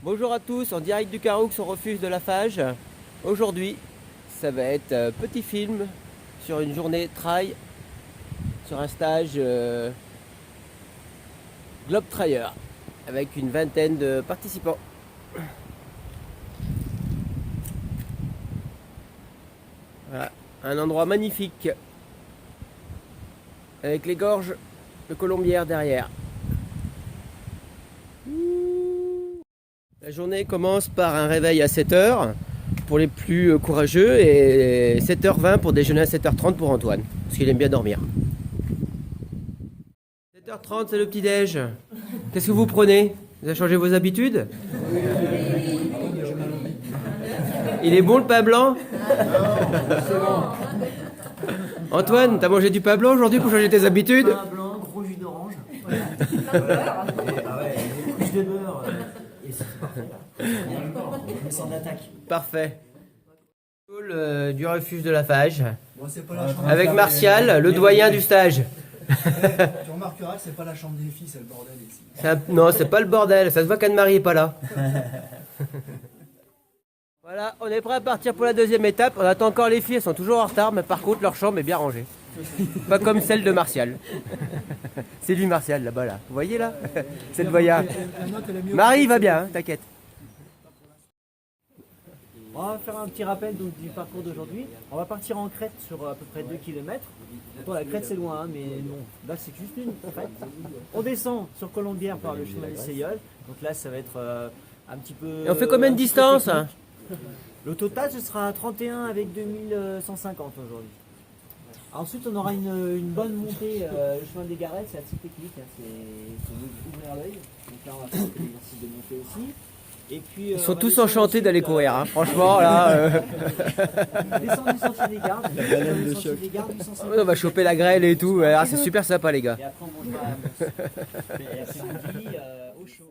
Bonjour à tous, en direct du Caroux au refuge de la Fage. Aujourd'hui, ça va être petit film sur une journée trail, sur un stage Globe Trailer, avec une vingtaine de participants. Voilà, un endroit magnifique, avec les gorges de Colombières derrière. La journée commence par un réveil à 7h pour les plus courageux et 7h20 pour déjeuner à 7h30 pour Antoine, parce qu'il aime bien dormir. 7h30 c'est le petit-déj. Qu'est-ce que vous prenez? Vous avez changé vos habitudes? Il est bon le pain blanc? Antoine, t'as mangé du pain blanc aujourd'hui pour changer tes habitudes? Pain blanc, gros jus d'orange. Ah ouais, une couche de beurre. Et c'est parfait. On descend d'attaque. Parfait. Du refuge de la Fage. Bon, c'est pas la chambre Avec des- Martial, le doyen du stage. Tu remarqueras que c'est pas la chambre des filles, c'est le bordel ici. Non, c'est pas le bordel, ça se voit qu'Anne-Marie est pas là. Voilà, on est prêt à partir pour la deuxième étape. On attend encore les filles, elles sont toujours en retard, mais par contre leur chambre est bien rangée. Pas comme celle de Martial. C'est lui Martial là-bas là. Vous voyez là? C'est le doyen. Marie va bien, hein, t'inquiète. On va faire un petit rappel donc, du parcours d'aujourd'hui. On va partir en crête sur à peu près 2 km. Bon, la crête c'est loin, hein, mais non, là c'est juste une crête. On descend sur Colombières par le chemin des Seyoles. Donc là ça va être un petit peu. Et on fait combien de un petit peu distance, technique. hein? Le total ce sera 31 avec 2150 aujourd'hui. Ensuite on aura une bonne montée, le chemin des Garettes, c'est assez technique, hein, faut ouvrir l'œil. Donc là on va faire l'exercice de montée aussi. Et puis, Ils on sont va tous descendre enchantés ensuite, d'aller courir, hein. Franchement là. Descendre du sentier des gardes. Le sentier des gardes, 850. On va choper la grêle et tout. Ah, c'est super sympa les gars. Et après on mangera à la mousse. Et après-midi, au chaud.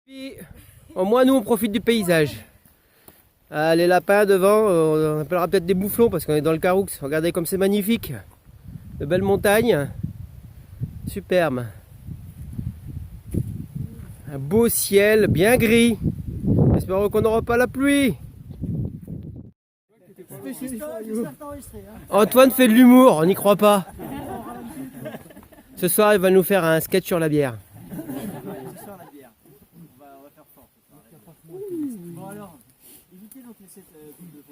Puis, au moins nous on profite du paysage. Ah, les lapins devant, on appellera peut-être des mouflons parce qu'on est dans le Caroux. Regardez comme c'est magnifique. De belles montagnes. Superbe. Un beau ciel bien gris. Espérons qu'on n'aura pas la pluie. Antoine fait de l'humour, on n'y croit pas. Ce soir il va nous faire un sketch sur la bière. Ce soir la bière. On va faire fort. Bon alors, évitez donc il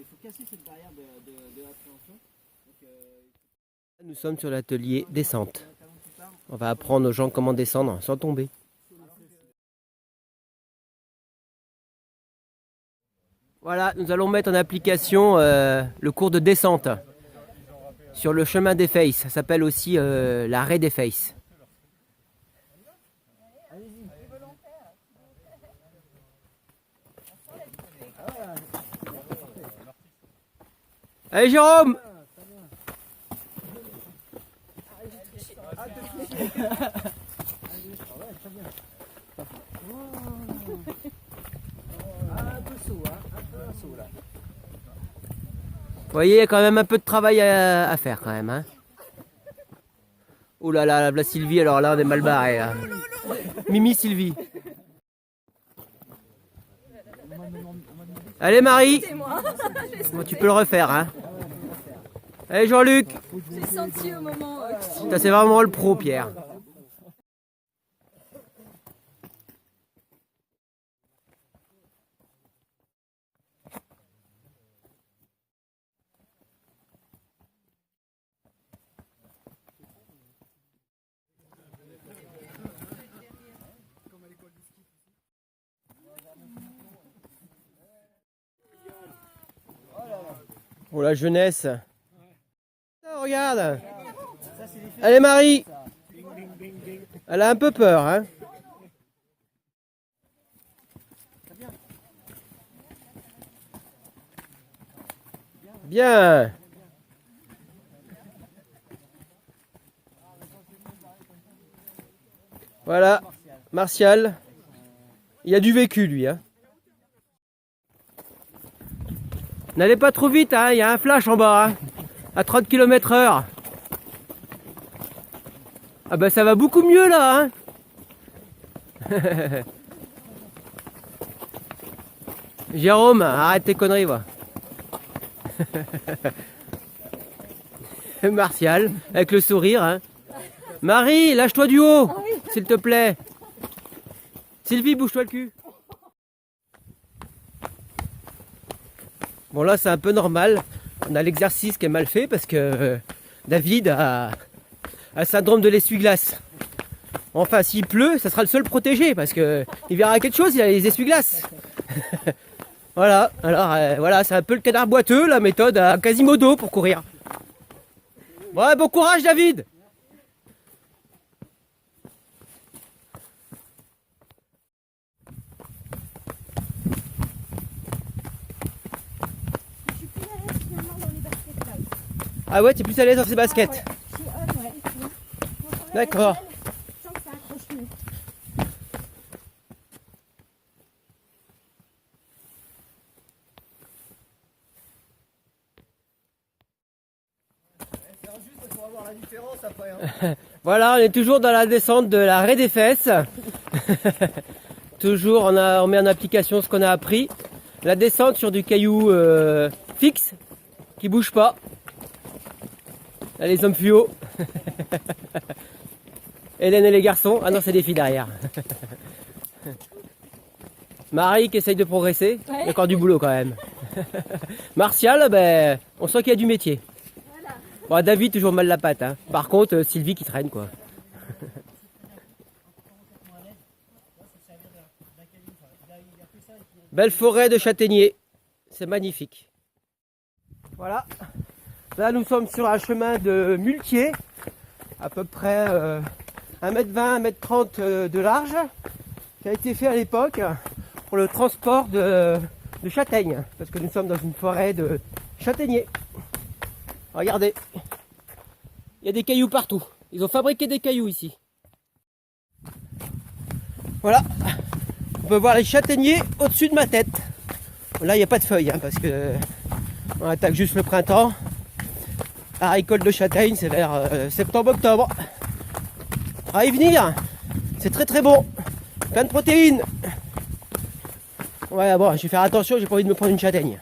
faut casser cette barrière de l'appréhension. Nous sommes sur l'atelier descente. On va apprendre aux gens comment descendre sans tomber. Voilà, nous allons mettre en application le cours de descente sur le chemin des Faces. Ça s'appelle aussi l'arrêt des Faces. Allez Jérôme! Vous voyez, il y a quand même un peu de travail à faire quand même. Hein. Oh là là, la Sylvie, alors là on est mal barré. Là. Mimi Sylvie. Allez Marie, bon, tu peux le refaire. Hein. Allez Jean-Luc. J'ai senti au moment. Ça c'est vraiment le pro Pierre. Oh la jeunesse. Oh, regarde. Allez Marie. Elle a un peu peur, hein. Bien. Voilà, Martial. Il a du vécu, lui. Hein. N'allez pas trop vite, hein. Il y a un flash en bas. Hein. À 30 km/h. Ah bah ça va beaucoup mieux là. Hein. Jérôme, arrête tes conneries, va. Martial, avec le sourire. Hein. Marie, lâche-toi du haut, s'il te plaît. Sylvie, bouge-toi le cul. Bon là, c'est un peu normal. On a l'exercice qui est mal fait parce que David a un syndrome de l'essuie-glace. Enfin, s'il pleut, ça sera le seul protégé parce que il verra quelque chose, il a les essuie-glaces. Voilà, alors voilà, c'est un peu le canard boiteux, la méthode à Quasimodo pour courir. Ouais, bon courage David. Je suis plus à l'aise finalement dans les baskets là. Ah ouais, t'es plus à l'aise dans ces baskets. Ouais. Je suis ouais. D'accord. Sans que ça accroche mieux. Voilà, on est toujours dans la descente de la raie des fesses. Toujours, on met en application ce qu'on a appris. La descente sur du caillou fixe, qui bouge pas. Là, les hommes fluo. Hélène et les garçons. Ah non, c'est des filles derrière. Marie qui essaye de progresser. Il y a encore du boulot quand même. Martial, ben, on sent qu'il y a du métier. Bon, David, toujours mal la patte. Hein. Par contre, Sylvie qui traîne, quoi. Belle forêt de châtaigniers. C'est magnifique. Voilà. Là, nous sommes sur un chemin de muletier. À peu près 1m20, 1m30 de large. Qui a été fait à l'époque pour le transport de châtaignes. Parce que nous sommes dans une forêt de châtaigniers. Regardez, il y a des cailloux partout. Ils ont fabriqué des cailloux ici. Voilà, on peut voir les châtaigniers au-dessus de ma tête. Là, il n'y a pas de feuilles, hein, parce que on attaque juste le printemps. La récolte de châtaignes, c'est vers septembre-octobre. À y venir, c'est très très bon. Plein de protéines. Ouais, bon, je vais faire attention, j'ai pas envie de me prendre une châtaigne.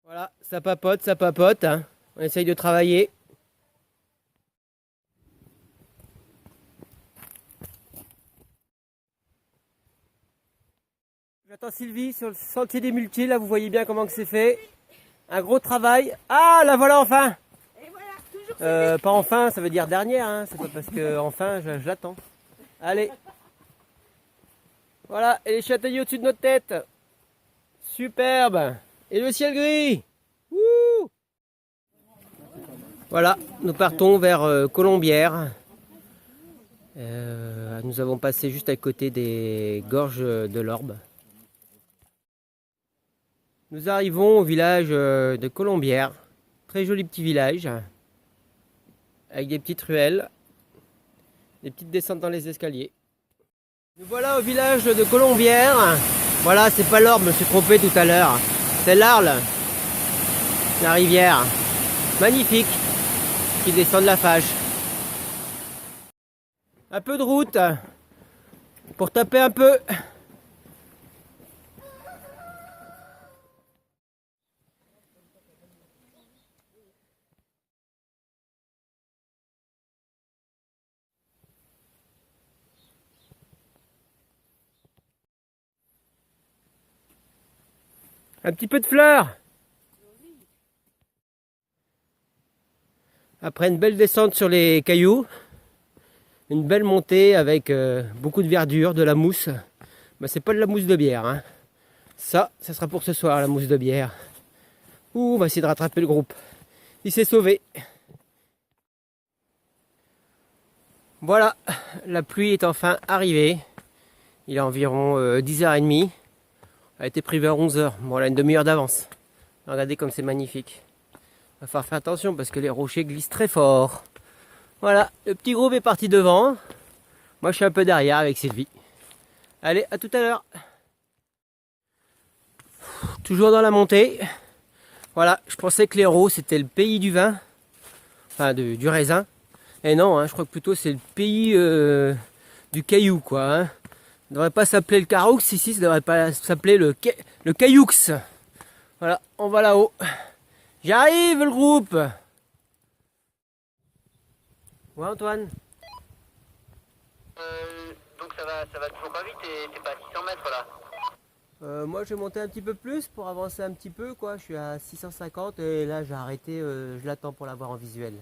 Voilà, ça papote, hein. On essaye de travailler. J'attends Sylvie sur le sentier des muletiers, là vous voyez bien comment que c'est fait. Un gros travail. Ah, la voilà enfin. Et voilà, toujours Pas enfin, ça veut dire dernière, hein. C'est pas parce que enfin je l'attends. Allez. Voilà, et les châtaigniers au-dessus de notre tête. Superbe. Et le ciel gris. Wouh. Voilà, nous partons vers Colombières. Nous avons passé juste à côté des gorges de l'Orbe. Nous arrivons au village de Colombières. Très joli petit village. Avec des petites ruelles. Des petites descentes dans les escaliers. Nous voilà au village de Colombières. Voilà, c'est pas l'Orbe, je me suis trompé tout à l'heure. C'est l'Arles. La rivière. Magnifique. Qui descend de la Fage. Un peu de route. Pour taper un peu. Un petit peu de fleurs. Après une belle descente sur les cailloux, une belle montée avec beaucoup de verdure, de la mousse. Ben, c'est pas de la mousse de bière. Hein. Ça sera pour ce soir, la mousse de bière. Ouh, on va essayer de rattraper le groupe. Il s'est sauvé. Voilà, la pluie est enfin arrivée. Il est environ 10h30. Elle a été prévue à 11h. Bon, elle a une demi-heure d'avance. Regardez comme c'est magnifique. Il va falloir faire attention parce que les rochers glissent très fort. Voilà, le petit groupe est parti devant. Moi je suis un peu derrière avec Sylvie. Allez, à tout à l'heure. Toujours dans la montée. Voilà, je pensais que l'Hérault c'était le pays du vin. Enfin du raisin. Et non, hein, je crois que plutôt c'est le pays du caillou quoi. Hein. Ça ne devrait pas s'appeler le Caroux ici, ça devrait pas s'appeler le Cailloux. Voilà, on va là-haut. J'arrive le groupe. Ouais Antoine. Donc ça va toujours pas vite et t'es pas à 600 mètres là. Moi je vais monter un petit peu plus pour avancer un petit peu quoi. Je suis à 650 et là j'ai arrêté, je l'attends pour la voir en visuel.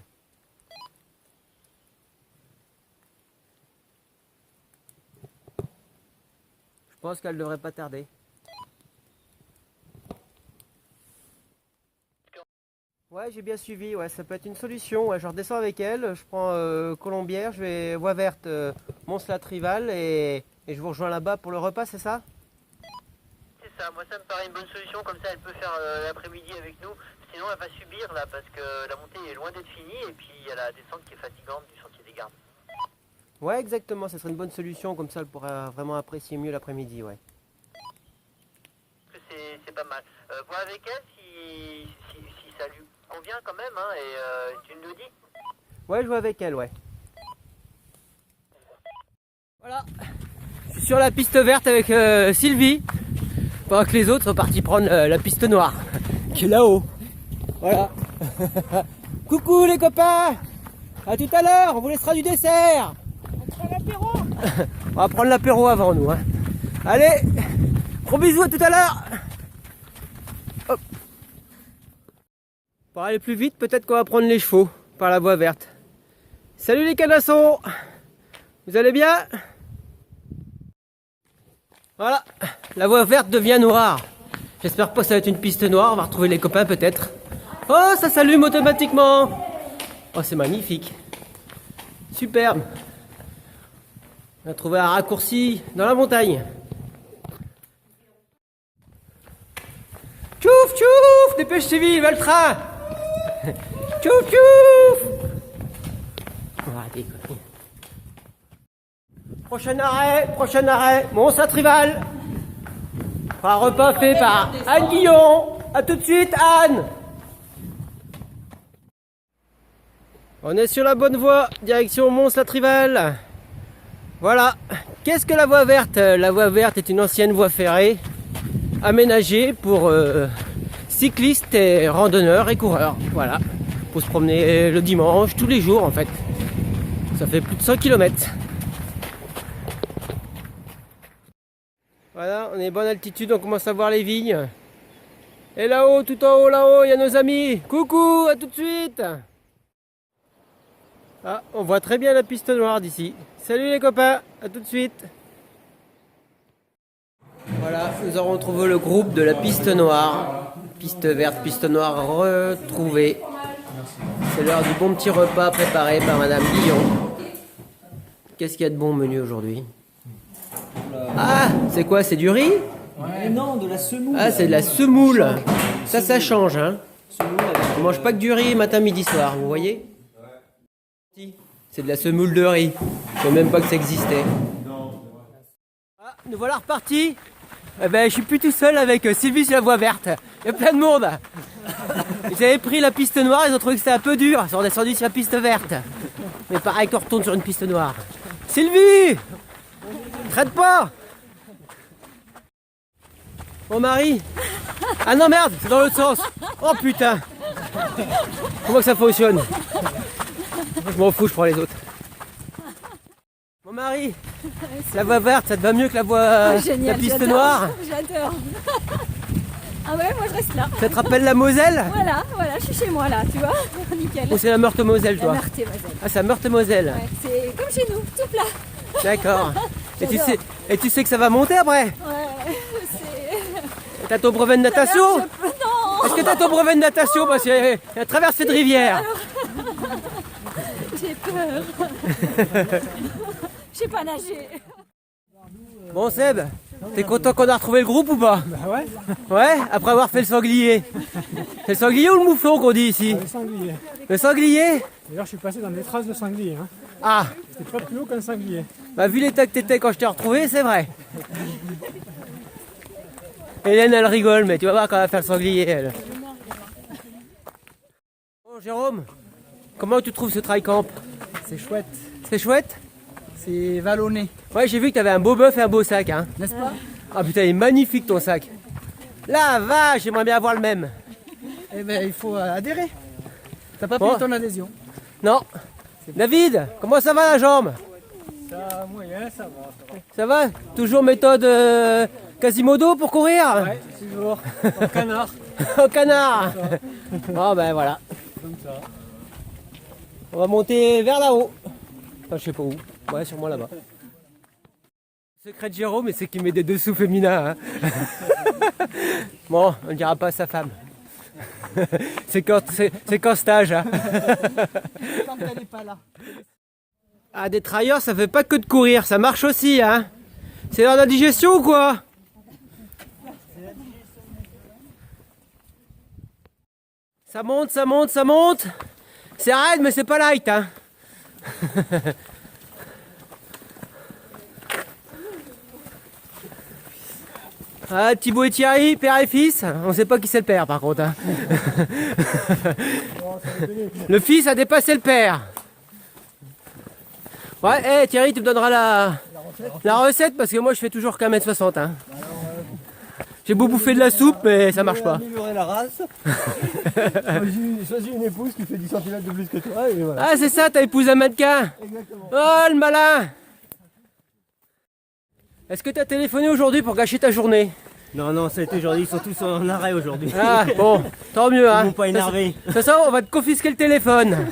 Je pense qu'elle devrait pas tarder. Ouais, j'ai bien suivi, ouais, ça peut être une solution. Ouais, je redescends avec elle, je prends Colombière, je vais Voie Verte, Mons-la-Trival et je vous rejoins là-bas pour le repas, c'est ça? C'est ça, moi ça me paraît une bonne solution, comme ça elle peut faire l'après-midi avec nous. Sinon elle va subir là parce que la montée est loin d'être finie et puis il y a la descente qui est fatigante du sentier des Gardes. Ouais, exactement, ça serait une bonne solution, comme ça elle pourra vraiment apprécier mieux l'après-midi, ouais. C'est pas mal. Vois avec elle si ça lui convient quand même hein, et tu nous le dis. Ouais, je vois avec elle, ouais. Voilà, je suis sur la piste verte avec Sylvie, pendant que les autres sont partis prendre la piste noire, qui est là-haut. Voilà. Coucou les copains, à tout à l'heure, on vous laissera du dessert. On va prendre l'apéro avant nous. Hein. Allez, gros bisous, à tout à l'heure. Hop. Pour aller plus vite, peut-être qu'on va prendre les chevaux par la voie verte. Salut les canassons, vous allez bien? Voilà, la voie verte devient noire. J'espère pas que ça va être une piste noire, on va retrouver les copains peut-être. Oh, ça s'allume automatiquement. Oh, c'est magnifique. Superbe. On a trouvé un raccourci dans la montagne. Tchouf, tchouf, dépêche Sylvie, il va le train. Tchouf, tchouf. Prochain arrêt, Mons-la-Trival. Un repas fait par Anne Guillon. A tout de suite, Anne. On est sur la bonne voie, direction Mons-la-Trival. Voilà. Qu'est-ce que la voie verte? La voie verte est une ancienne voie ferrée aménagée pour cyclistes et randonneurs et coureurs. Voilà. Pour se promener le dimanche, tous les jours en fait. Ça fait plus de 100 km. Voilà, on est bonne altitude, on commence à voir les vignes. Et là-haut, tout en haut, là-haut, il y a nos amis. Coucou, à tout de suite. Ah, on voit très bien la piste noire d'ici. Salut les copains, à tout de suite. Voilà, nous avons retrouvé le groupe de la piste noire. Piste verte, piste noire retrouvée. C'est l'heure du bon petit repas préparé par Madame Guillon. Qu'est-ce qu'il y a de bon au menu aujourd'hui? Ah, c'est quoi? C'est du riz? Ouais. Non, de la semoule. Ah, c'est de la semoule. Ça change, hein. On mange pas que du riz matin, midi, soir, vous voyez? C'est de la semoule de riz. Je savais même pas que ça existait. Ah, nous voilà repartis. Eh ben, je suis plus tout seul avec Sylvie sur la voie verte. Il y a plein de monde. Ils avaient pris la piste noire, ils ont trouvé que c'était un peu dur. Ils sont descendus sur la piste verte. Mais pareil qu'on retourne sur une piste noire. Sylvie! Traite pas! Mon mari! Ah non merde, c'est dans l'autre sens! Oh putain! Comment que ça fonctionne? Je m'en fous, je prends les autres. Mon mari! La voie verte, ça te va mieux que la voie. Génial, la piste j'adore, noire? J'adore. Ah ouais, moi je reste là. Ça te rappelle la Moselle? Voilà, je suis chez moi là, tu vois. Nickel. Ou c'est la Meurthe-Moselle, La toi? Meurthe-et-Moselle. Ah, c'est la Meurthe-Moselle. Ouais, c'est comme chez nous, tout plat. D'accord. Et J'adore. tu sais que ça va monter après? Ouais, c'est... T'as ton brevet de natation? Non. Est-ce que t'as ton brevet de natation? Parce qu'il y a une traversée de rivière. J'ai peur. Je sais pas nager. Bon Seb, T'es content qu'on a retrouvé le groupe ou pas? Bah ouais, Ouais, après avoir fait le sanglier. C'est le sanglier ou le mouflon qu'on dit ici? le sanglier. Le sanglier? D'ailleurs, je suis passé dans des traces de sanglier. Hein. Ah, C'était pas plus haut qu'un sanglier. bah vu l'état que t'étais quand je t'ai retrouvé, c'est vrai. Hélène, elle rigole, mais tu vas voir quand elle va faire le sanglier, elle. Bon, Jérôme, comment tu trouves ce tri-camp? C'est chouette, C'est chouette? c'est vallonné, Ouais, j'ai vu que t'avais un beau bœuf et un beau sac, hein. n'est-ce pas? Ah putain, il est magnifique ton sac. La vache, j'aimerais bien avoir le même. Eh ben il faut adhérer. T'as pas Bon. pris ton adhésion. Non. David, comment ça va la jambe? Ça, moyen, ça va. Ça va? Toujours méthode Quasimodo pour courir? Ouais, toujours. En canard. Au canard. Oh ben voilà. Comme ça. On va monter vers là-haut. Enfin, je sais pas où. Ouais, sûrement là-bas. Le secret de Jérôme, c'est qu'il met des dessous féminins. Hein. Bon, on ne dira pas à sa femme. C'est qu'en stage. Hein. Quand elle n'est pas là. Ah, des trailleurs, ça fait pas que de courir, ça marche aussi. Hein. C'est l'heure de la digestion ou quoi? Ça monte, ça monte, ça monte. C'est raide, mais c'est pas light. Hein. Ah, Thibaut et Thierry, père et fils. On sait pas qui c'est le père par contre. Hein. Le fils a dépassé le père. Ouais, Thierry, tu me donneras la recette parce que moi je fais toujours qu'un mètre 60. Hein. J'ai beau bouffer de la soupe, mais ça marche pas. Améliorer la race. Choisis une épouse qui fait 10 cm de plus que toi et voilà. Ah, c'est ça, t'as épousé un mannequin. Exactement. Oh, le malin. Est-ce que t'as téléphoné aujourd'hui pour gâcher ta journée? Non, non, ça a été aujourd'hui, ils sont tous en arrêt aujourd'hui. Ah, bon, tant mieux. Hein. Ils m'ont pas énervé. Ça, on va te confisquer le téléphone.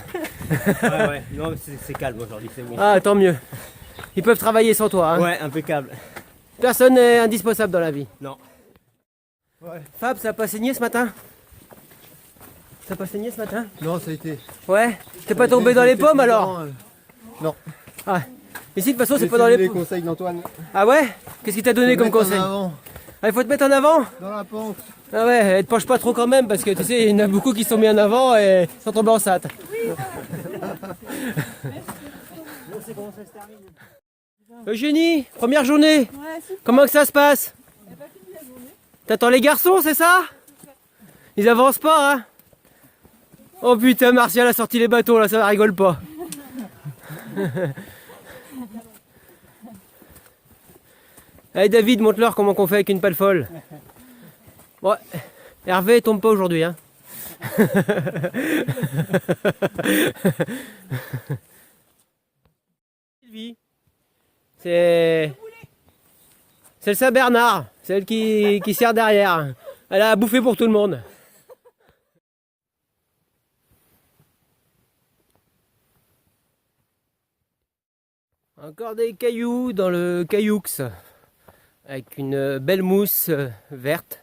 Ouais, ouais, non, mais c'est calme aujourd'hui, c'est bon. Ah, tant mieux. Ils peuvent travailler sans toi. Hein. Ouais, impeccable. Personne n'est indispensable dans la vie. Non. Fab, ça a pas saigné ce matin? Ça a pas saigné ce matin? Non, ça a été. Ouais. T'es pas tombé dans les pommes alors? Non. Ah. Ici, de toute façon, c'est pas dans les pommes. conseils d'Antoine. Ah ouais? Qu'est-ce qu'il t'a donné comme conseil? Ah, il faut te mettre en avant? Dans la pente. Ah ouais, et te penche pas trop quand même, parce que tu sais, il y en a beaucoup qui sont mis en avant et sont tombés enceintes. Eugénie, première journée. Comment que ça se passe? T'attends les garçons, c'est ça? Ils avancent pas, hein? Oh putain, Martial a sorti les bateaux, là, ça rigole pas. Allez David, montre-leur comment qu'on fait avec une pale folle. Ouais, Hervé tombe pas aujourd'hui, hein. Sylvie, c'est le Saint-Bernard, celle qui sert derrière. Elle a bouffé pour tout le monde. Encore des cailloux dans le cailloux, avec une belle mousse verte,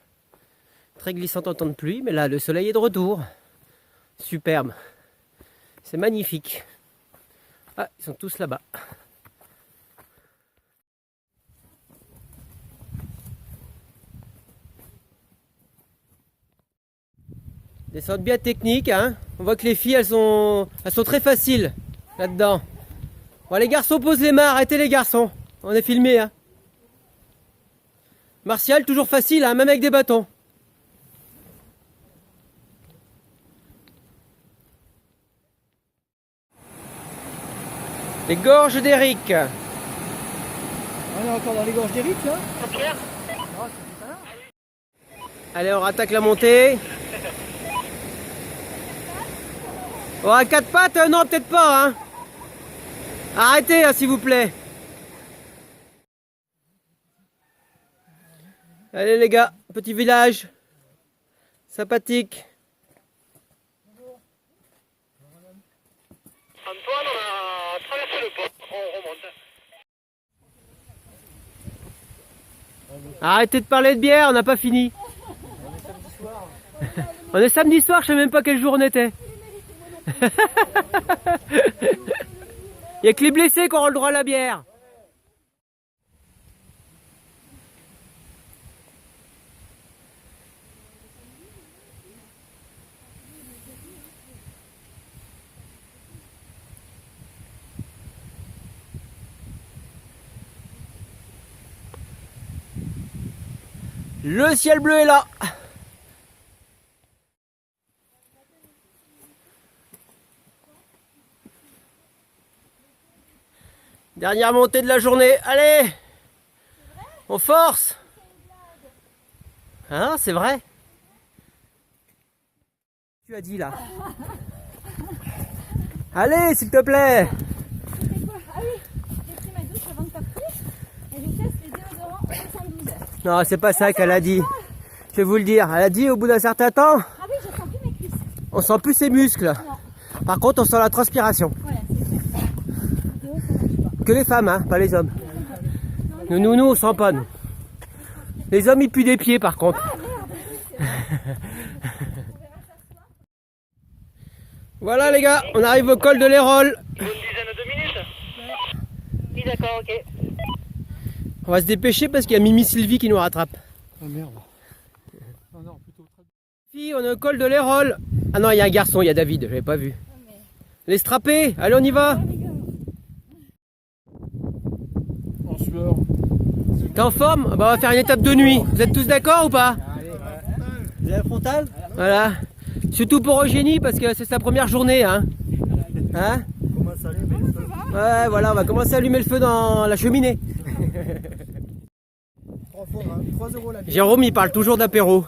très glissante en temps de pluie, mais là le soleil est de retour. Superbe, c'est magnifique. Ah, ils sont tous là-bas. Descente bien technique, hein. On voit que les filles elles sont très faciles là-dedans. Bon, les garçons, posent les mains, arrêtez les garçons. On est filmé, hein. Martial, toujours facile, hein, même avec des bâtons. Les gorges d'Éric. On est encore dans les gorges d'Éric là. Allez, on rattaque la montée. Oh, à quatre pattes, non, peut-être pas, hein. Arrêtez, hein, s'il vous plaît. Allez les gars, petit village. Sympathique. Antoine, on a traversé le pont, on remonte. Arrêtez de parler de bière, on n'a pas fini. On est samedi soir, je sais même pas quel jour on était. Il n'y a que les blessés qui auront le droit à la bière. Le ciel bleu est là. Dernière montée de la journée. Allez, on force. Hein, c'est vrai. Tu as dit là. Allez, s'il te plaît. C'est quoi? Ah oui, j'ai pris ma douche avant de partir et je teste les déodorants en 72 heures. Non, c'est pas ça qu'elle a dit. Je vais vous le dire. Elle a dit au bout d'un certain temps, Ah oui, je sens plus mes cuisses. on sent plus ses muscles. Non, Par contre, on sent la transpiration. voilà, c'est ça. Déo, ça marche pas. Que les femmes, hein, pas les hommes. Nous, on sent pas, nous. Les hommes, ils puent des pieds, par contre. Voilà, les gars, on arrive au col de l'Hérole. Une dizaine de minutes. Oui, d'accord, ok. On va se dépêcher parce qu'il y a Mimi Sylvie qui nous rattrape. Ah merde. Non, non, plutôt. Fille, on est au col de l'Hérole. Ah non, il y a un garçon, il y a David, je l'avais pas vu. Les strappés, allez, on y va. En sueur. T'es en forme? Bah, on va faire une étape de nuit. Vous êtes tous d'accord ou pas? Vous avez la frontale? Voilà. Surtout pour Eugénie parce que c'est sa première journée, hein. Hein? Comment ça allait? Ouais, voilà, on va commencer à allumer le feu dans la cheminée. 3 euros la bière. Jérôme, il parle toujours d'apéro.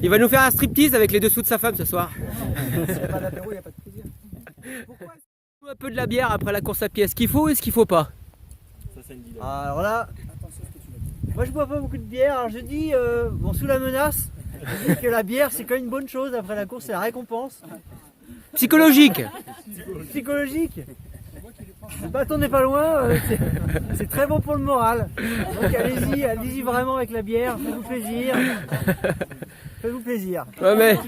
Il va nous faire un striptease avec les dessous de sa femme ce soir. S'il n'y a pas d'apéro, il n'y a pas de plaisir. Un peu de la bière après la course à pied. Est-ce qu'il faut ou est-ce qu'il faut pas? Alors là, moi je bois pas beaucoup de bière, alors je dis, bon sous la menace, je dis que la bière c'est quand même une bonne chose après la course, c'est la récompense. Psychologique. Psychologique. Le bâton n'est pas loin, c'est très bon pour le moral. Donc allez-y vraiment avec la bière, faites-vous plaisir. Faites-vous plaisir. Ouais, mais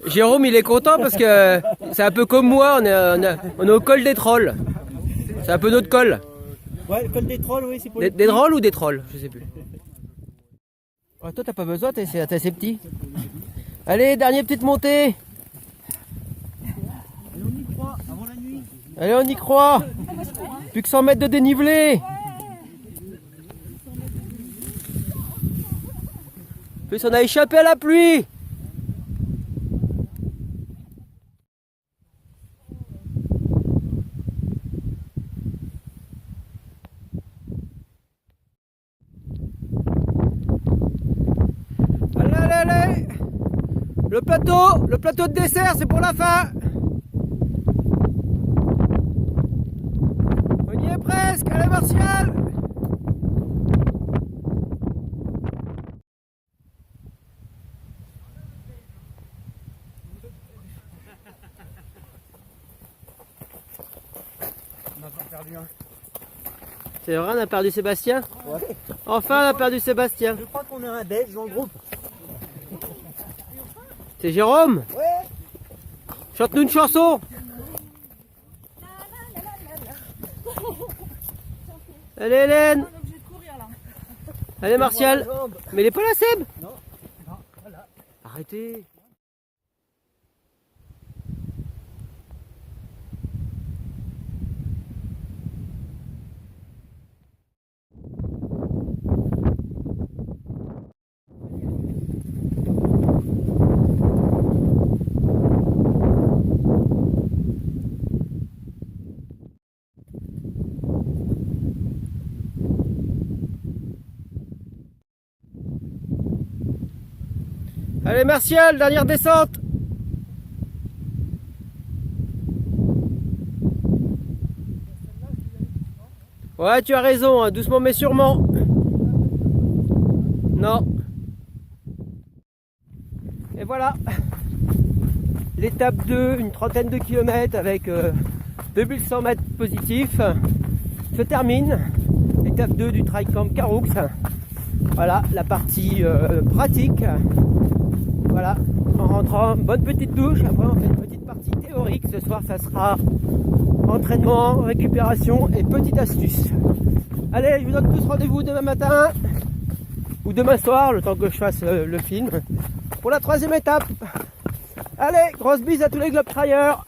Jérôme, il est content parce que c'est un peu comme moi, on est au col des trolls. C'est un peu notre col. Ouais, le col des trolls, oui, c'est pour Des drôles ou des trolls? Je sais plus. Ouais, toi, t'as pas besoin, t'es assez petit. Allez, dernière petite montée. Et on y croit avant la nuit. Allez, on y croit. Plus que 100 mètres de dénivelé. En plus, on a échappé à la pluie. Allez, allez, allez. Le plateau de dessert, c'est pour la fin. On y est presque, allez Martial. On a pas perdu un. C'est vrai, on a perdu Sébastien? Ouais. Enfin, on a perdu Sébastien. Je crois qu'on a un belge dans le groupe. C'est Jérôme? Ouais. Chante-nous une chanson. Allez Hélène. Allez Martial. Mais il est pas là Seb? Non. Non, voilà. Arrêtez. Allez Martial, dernière descente. Ouais, tu as raison, hein, doucement mais sûrement. Non. Et voilà. L'étape 2, une trentaine de kilomètres avec 2100 mètres positifs, se termine. L'étape 2 du Trail Camp Caroux. Voilà la partie pratique. Voilà, en rentrant, bonne petite douche. Après, on fait une petite partie théorique. Ce soir, ça sera entraînement, récupération et petite astuce. Allez, je vous donne tous rendez-vous demain matin ou demain soir, le temps que je fasse le film, pour la 3e étape. Allez, grosse bise à tous les globetrotters.